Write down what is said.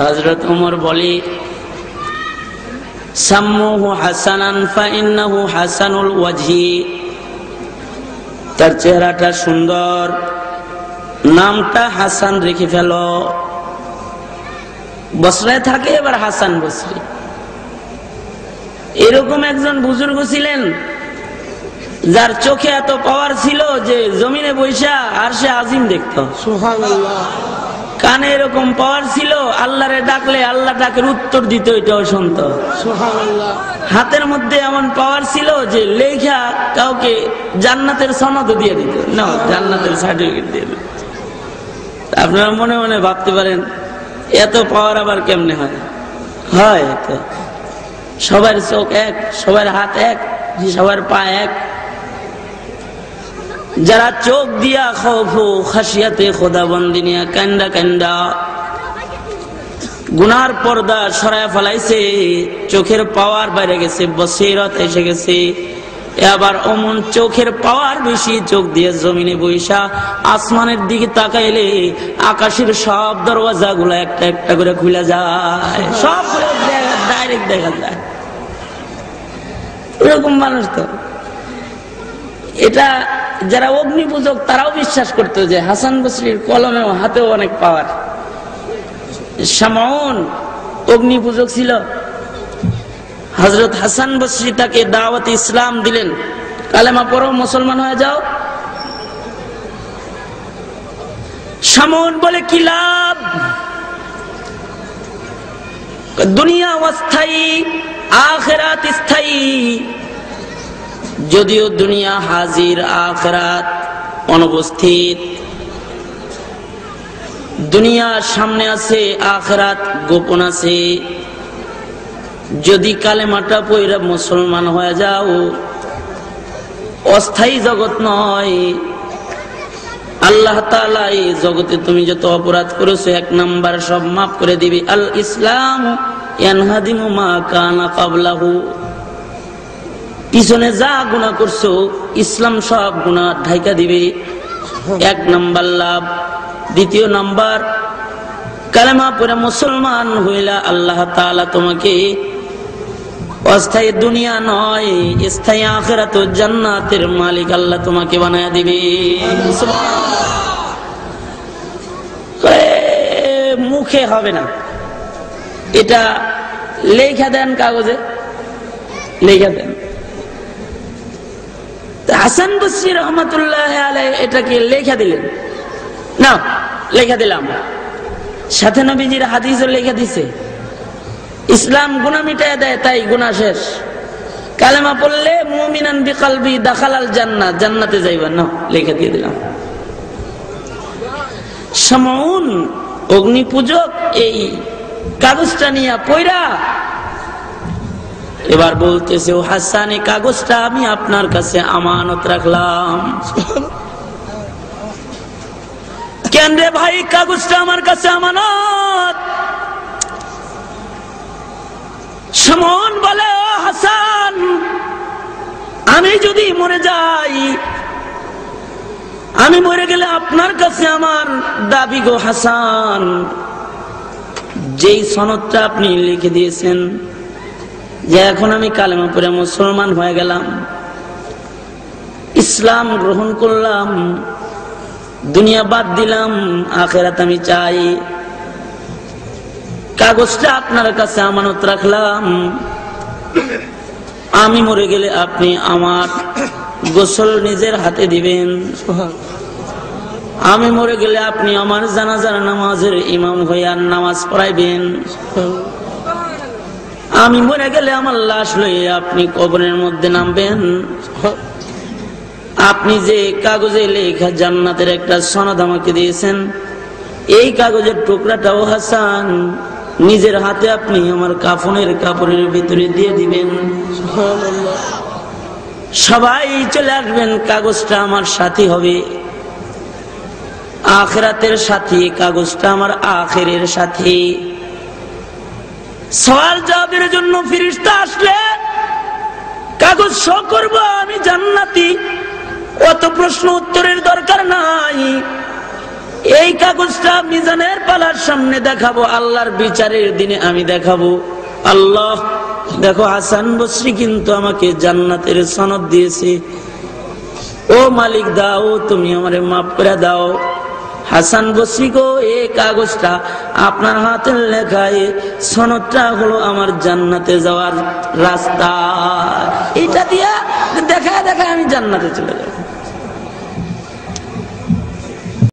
হযরত ওমর বলে সাম্মুহু হাসানান ফাইন্নাহু হাসানুল ওয়াজহি, তার চেহারাটা সুন্দর, নামটা হাসান রেখে ফেলো। বসরায় থাকে এবার হাসান বসরি। এরকম একজন বুজুর্গ ছিলেন যার চোখে এত পাওয়ার ছিল যে জমিনে বৈশা আরশে আজিম দেখতো। সুবহানাল্লাহ। কানে এরকম পাওয়ার ছিল, আল্লাহরে ডাকলে আল্লাহ ডাকের উত্তর দিত, এটাও শুনতো। সুবহানাল্লাহ। হাতের মধ্যে এমন পাওয়ার ছিল যে লেখা কাউকে জান্নাতের সনদ দিয়ে দিত, না জান্নাতের সার্টিফিকেট দিয়ে দিত। আপনারা মনে মনে ভাবতে পারেন এত পাওয়ার আবার কেমনে হয়? হয় তো, সবার চোখ এক, সবার হাত এক, সবার পা এক। যারা চোখ দিয়া খৌফু খাসিয়াতে খোদাবন্দি নিয়া কান্দা কান্দা গুনার পর্দা সরায় ফেলাইছে, চোখের পাওয়ার বাইরে গেছে, বসিরত এসে গেছে। এবার অমন চোখের পাওয়ার বেশি, চোখ দিয়ে জমিনে বৈশা আসমানের দিকে তাকাইলে আকাশের সব দরওয়াজা গুলা একটা একটা করে খুলে যায়, সব ডাইরেক্ট দেখা যায়। এরকম মানুষ তো, এটা যারা অগ্নি পূজক তারাও বিশ্বাস করতো যে হাসান বসরির কলমেও হাতেও অনেক পাওয়ার। শামউন অগ্নি পূজক ছিল। হযরত হাসান বসরি তাকে দাওয়াত ইসলাম দিলেন, কালেমা পড়ো, মুসলমান হয়ে যাও। শামউন বলে কি লাভ? দুনিয়া অস্থায়ী, আখিরাত স্থায়ী। যদিও দুনিয়া হাজির, আখিরাত অনুপস্থিত। দুনিয়া সামনে আছে, আখিরাত গোপন আছে। যদি কালেমাটা পয়রা মুসলমান হয়ে যাও, অস্থায়ী জগৎ নয়। আল্লাহ তাআলা এই জগতে তুমি যত অপরাধ করেছো এক নাম্বার সব মাফ করে দিবি। আল ইসলাম ইয়ানহাদিমু মা কানা ক্বাবলাহু, পিছনে যা গুনাহ করছো ইসলাম সব গুনাহ ঢাইকা দিবে। এক নাম্বার লাভ। দ্বিতীয় নাম্বার, কালেমা পড়ে মুসলমান হইলা আল্লাহ তাআলা তোমাকে অস্থায়ী দুনিয়া নয়, স্থায়ী আখিরাত ও জান্নাতের মালিক আল্লাহ তোমাকে বানায়া দিবে। মুখে হবে না, এটা লেখা দেন, কাগজে লেখা দেন। হাসান বসরি রহমাতুল্লাহ আলাইহি এটাকে লেখা দিলেন, না লেখা দিলাম। সাথে নবীজির হাদিসও লেখা দিছে। ইসলাম গুনাহ মিটায় দেয়, তাই গুনাহ শেষ। কালেমা পড়লে মুমিনান বিকলবি দাখালাল জান্নাত, জান্নাতে যাইবা, না লেখা দিয়ে দিলাম। শামউন অগ্নি পূজক এই কাগজটা নিয়ে পয়রা এবার বলতেছে, ও হাসান, এই কাগজটা আমি আপনার কাছে আমানত রাখলাম। কেন রে ভাই, কাগজটা আমার কাছে আমানত? শামউন বলে, ও হাসান, আমি যদি মরে যাই, আমি মরে গেলে আপনার কাছে আমার দাবি গো হাসান, যেই সনদটা আপনি লিখে দিয়েছেন যে এখন আমি কালেমা পড়ে মুসলমান হয়ে গেলাম, ইসলাম গ্রহণ করলাম, দুনিয়া বাদ দিলাম, আখিরাত আমি চাই, কাগজটা আপনার কাছে আমানত রাখলাম। আমি মরে গেলে আপনি আমার গোসল নিজের হাতে দিবেন। আমি মরে গেলে আপনি আমার জানাজার নামাজের ইমাম হইয়া নামাজ পড়াইবেন। আমি মরে গেলে আমার লাশ লইয়ে আপনি কবরের মধ্যে নামবেন। আপনি যে কাগজে লেখা জান্নাতের একটা সনদ আমাকে দিয়েছেন, এই কাগজের টুকরাটাও হাসান নিজের হাতে আপনি আমার কাফনের কাপড়ের ভিতরে দিয়ে দিবেন। সবাই চলে আসবেন, কাগজটা আমার সাথী হবে, আখিরাতের সাথী, কাগজটা আমার আখিরের সাথী। সওয়াল জবাবের জন্য ফেরেশতা আসলে কাগজ শো করব আমি জান্নাতি, অত প্রশ্ন উত্তরের দরকার নাই। এই কাগজটা মিজানের পালার সামনে দেখাবো, আল্লাহর বিচারের দিনে আমি দেখাবো, আল্লাহ দেখো হাসান বসরি কিন্তু আমাকে জান্নাতের সনদ দিয়েছে, ও মালিক দাও তুমি আমারে মাফ করে দাও। হাসান বসরি গো, এই কাগজটা আপনার হাতের লেখায়, সনদটা হলো আমার জান্নাতে যাওয়ার রাস্তা, এটা দিয়া দেখা দেখা আমি জান্নাতে চলে যাব।